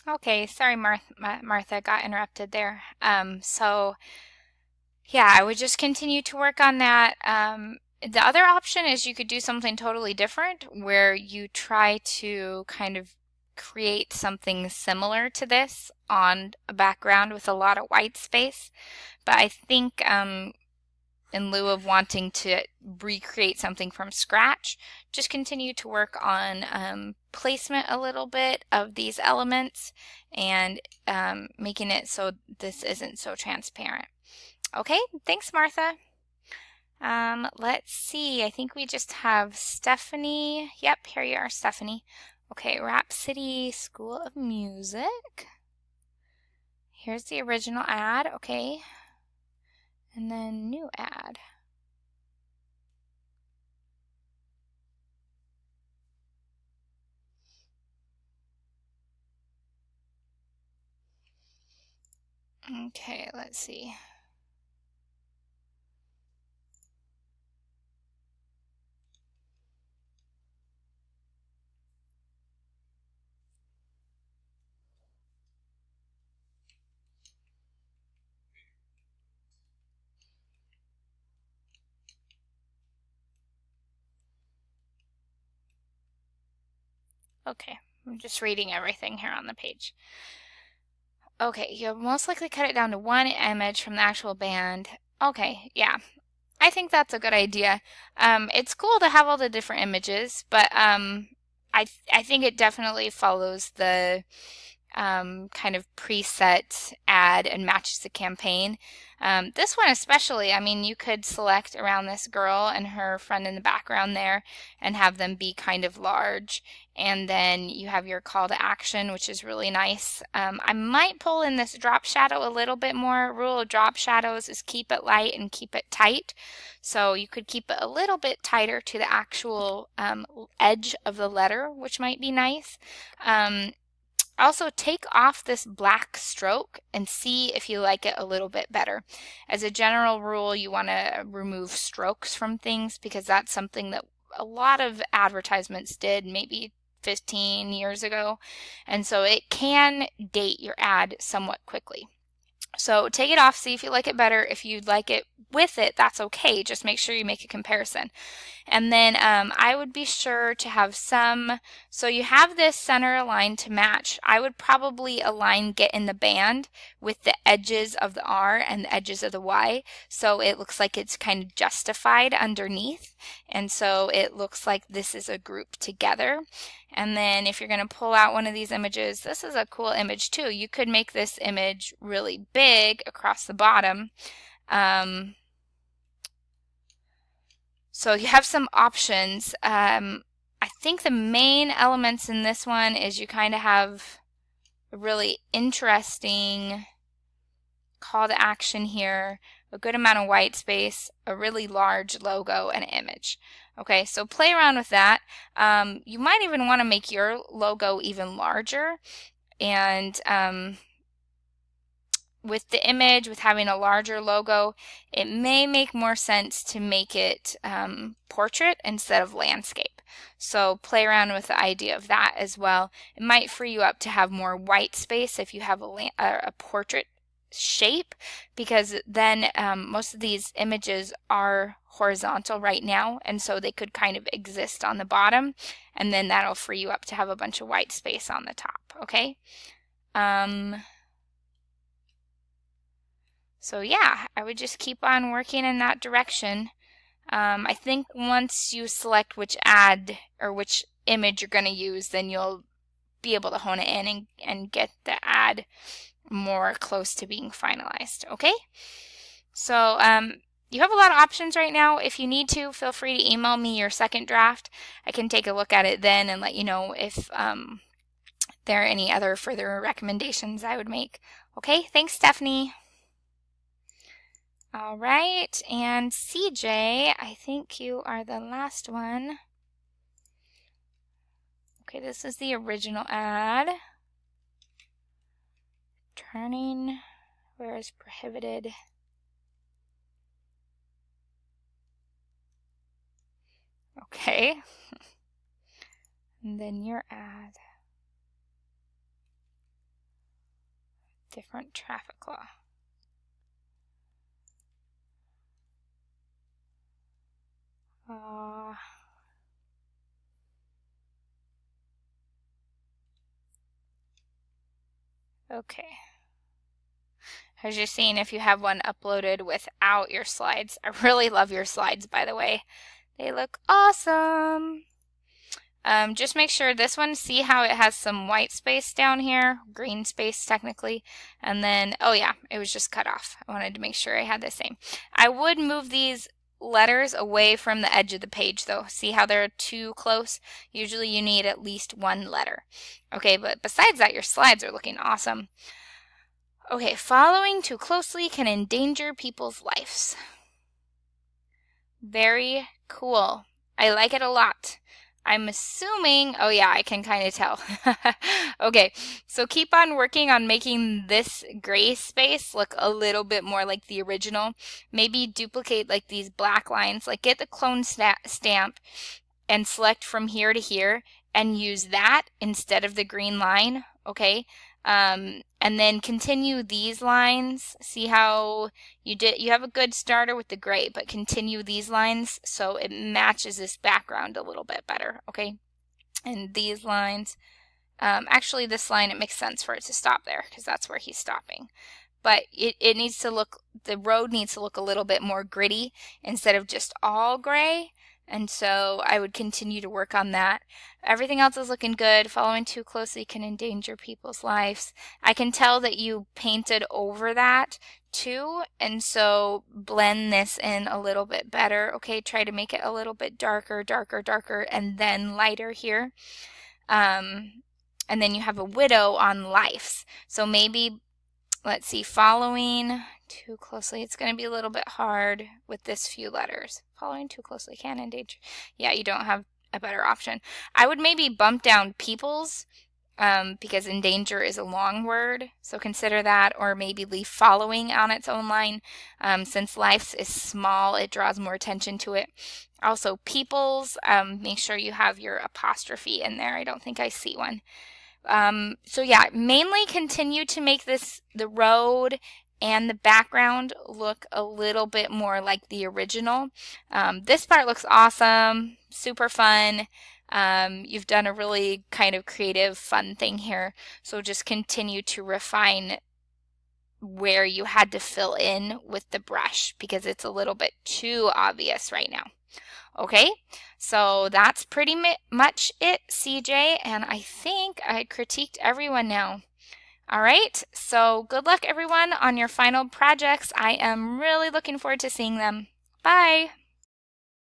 Okay, sorry, Martha, got interrupted there. So yeah, I would just continue to work on that. The other option is you could do something totally different where you try to kind of create something similar to this on a background with a lot of white space. But I think in lieu of wanting to recreate something from scratch, just continue to work on placement a little bit of these elements and making it so this isn't so transparent. Okay, thanks, Martha. Let's see. I think we just have Stephanie. Yep, here you are, Stephanie. Okay, Rhapsody School of Music. Here's the original ad. Okay, and then new ad. Okay, let's see. Okay, I'm just reading everything here on the page. Okay, you'll most likely cut it down to one image from the actual band. Okay, yeah, I think that's a good idea. It's cool to have all the different images, but I think it definitely follows the kind of preset ad and matches the campaign. This one especially, I mean, you could select around this girl and her friend in the background there and have them be kind of large. And then you have your call to action, which is really nice. I might pull in this drop shadow a little bit more. Rule of drop shadows is keep it light and keep it tight. So you could keep it a little bit tighter to the actual edge of the letter, which might be nice. Also, take off this black stroke and see if you like it a little bit better. As a general rule, you want to remove strokes from things because that's something that a lot of advertisements did maybe 15 years ago. And so it can date your ad somewhat quickly. So take it off, see if you like it better. If you'd like it with it, that's okay. Just make sure you make a comparison. And then I would be sure to have some, so you have this center aligned to match. I would probably align get in the band with the edges of the R and the edges of the Y. So it looks like it's kind of justified underneath. And so it looks like this is a group together. And then if you're going to pull out one of these images, this is a cool image too. You could make this image really big across the bottom. So you have some options. I think the main elements in this one is you kind of have a really interesting call to action here, a good amount of white space, a really large logo, and an image. Okay, so play around with that. You might even want to make your logo even larger. And with the image, with having a larger logo, it may make more sense to make it portrait instead of landscape. So play around with the idea of that as well. It might free you up to have more white space if you have a portrait shape, because then most of these images are horizontal right now, and so they could kind of exist on the bottom, and then that'll free you up to have a bunch of white space on the top. Okay. So yeah, I would just keep on working in that direction. I think once you select which ad or which image you're going to use, then you'll be able to hone it in and get the ad more close to being finalized. Okay? So you have a lot of options right now. If you need to, feel free to email me your second draft. I can take a look at it then and let you know if there are any other further recommendations I would make. Okay? Thanks, Stephanie. All right, and CJ, I think you are the last one. Okay, this is the original ad. Turning where is prohibited. Okay. And then your ad. Different traffic law. Okay. I was just seeing if you have one uploaded without your slides. I really love your slides, by the way. They look awesome. Just make sure this one, see how it has some white space down here, green space technically, and then, oh yeah, it was just cut off. I wanted to make sure I had the same. I would move these letters away from the edge of the page though. See how they're too close? Usually you need at least one letter. Okay, but besides that, your slides are looking awesome. Okay, following too closely can endanger people's lives. Very cool. I like it a lot. I'm assuming, oh yeah, I can kind of tell. Okay, so keep on working on making this gray space look a little bit more like the original. Maybe duplicate like these black lines, like get the clone stamp and select from here to here and use that instead of the green line, okay? And then continue these lines. See how you have a good starter with the gray, but continue these lines so it matches this background a little bit better, okay? And these lines, actually this line, it makes sense for it to stop there because that's where he's stopping. But it needs to look, the road needs to look a little bit more gritty instead of just all gray. And so I would continue to work on that. Everything else is looking good. Following too closely can endanger people's lives. I can tell that you painted over that too. And so blend this in a little bit better. Okay, try to make it a little bit darker, darker, darker, and then lighter here. And then you have a widow on lives. So maybe, let's see, following too closely. It's going to be a little bit hard with this few letters. Following too closely can endanger. Yeah, you don't have a better option. I would maybe bump down people's because endanger is a long word. So consider that, or maybe leave following on its own line. Since lives is small, it draws more attention to it. Also, people's, make sure you have your apostrophe in there. I don't think I see one. So yeah, mainly continue to make the road and the background look a little bit more like the original. This part looks awesome, super fun. You've done a really kind of creative, fun thing here. So just continue to refine where you had to fill in with the brush because it's a little bit too obvious right now. Okay, so that's pretty much it, CJ, and I think I critiqued everyone now. All right, so good luck everyone on your final projects. I am really looking forward to seeing them. Bye!